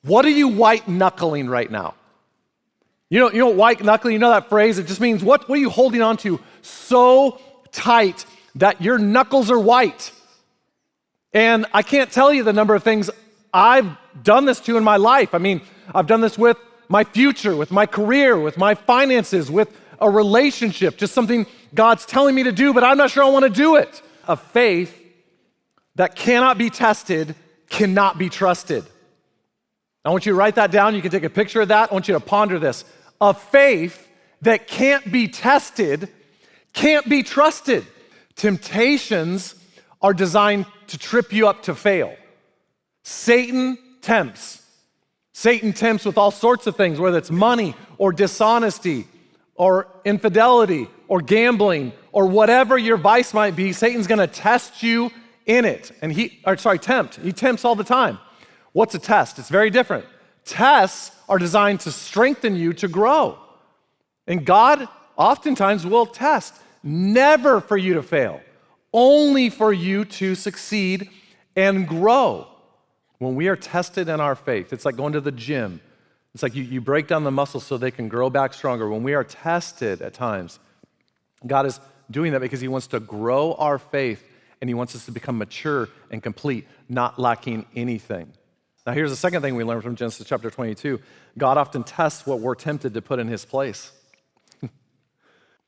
What are you white knuckling right now? You know white knuckling, you know that phrase? It just means what are you holding on to so tight that your knuckles are white? And I can't tell you the number of things I've done this to in my life. I mean, I've done this with my future, with my career, with my finances, with a relationship, just something God's telling me to do, but I'm not sure I want to do it. A faith that cannot be tested cannot be trusted. I want you to write that down. You can take a picture of that. I want you to ponder this. A faith that can't be tested can't be trusted. Temptations are designed to trip you up to fail. Satan tempts. Satan tempts with all sorts of things, whether it's money or dishonesty or infidelity or gambling or whatever your vice might be. Satan's going to test you in it. And tempt. He tempts all the time. What's a test? It's very different. Tests are designed to strengthen you to grow. And God oftentimes will test, never for you to fail, only for you to succeed and grow. When we are tested in our faith, it's like going to the gym. It's like you break down the muscles so they can grow back stronger. When we are tested at times, God is doing that because he wants to grow our faith and he wants us to become mature and complete, not lacking anything. Now here's the second thing we learn from Genesis chapter 22. God often tests what we're tempted to put in his place.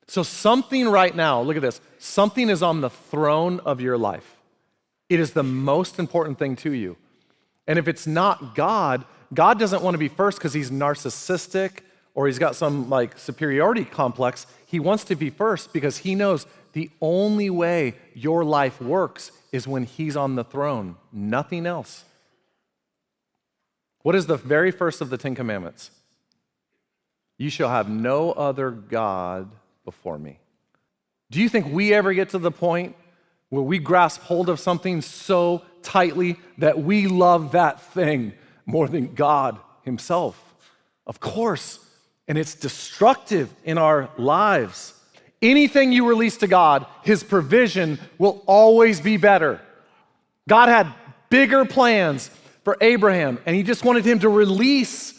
So something right now, look at this, something is on the throne of your life. It is the most important thing to you. And if it's not God, God doesn't want to be first because he's narcissistic or he's got some like superiority complex. He wants to be first because he knows the only way your life works is when he's on the throne, nothing else. What is the very first of the 10 Commandments? You shall have no other God before me. Do you think we ever get to the point where we grasp hold of something so tightly that we love that thing more than God himself? Of course. And it's destructive in our lives. Anything you release to God, his provision will always be better. God had bigger plans for Abraham, and he just wanted him to release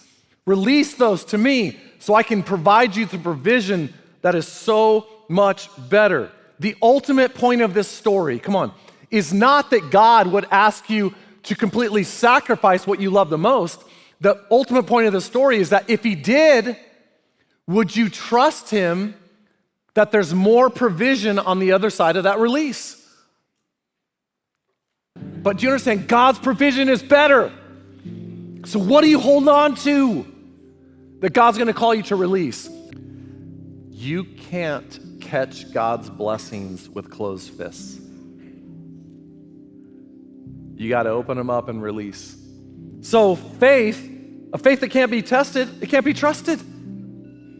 those to me so I can provide you the provision that is so much better. The ultimate point of this story, come on, is not that God would ask you to completely sacrifice what you love the most. The ultimate point of the story is that if he did, would you trust him that there's more provision on the other side of that release? But do you understand? God's provision is better. So what are you holding on to that God's going to call you to release? You can't catch God's blessings with closed fists. You got to open them up and release. So a faith that can't be tested, it can't be trusted.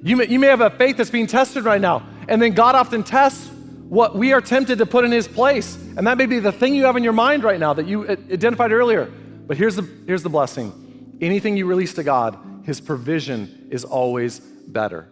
You may have a faith that's being tested right now, and then God often tests what we are tempted to put in his place. And that may be the thing you have in your mind right now that you identified earlier. But here's the blessing. Anything you release to God, his provision is always better.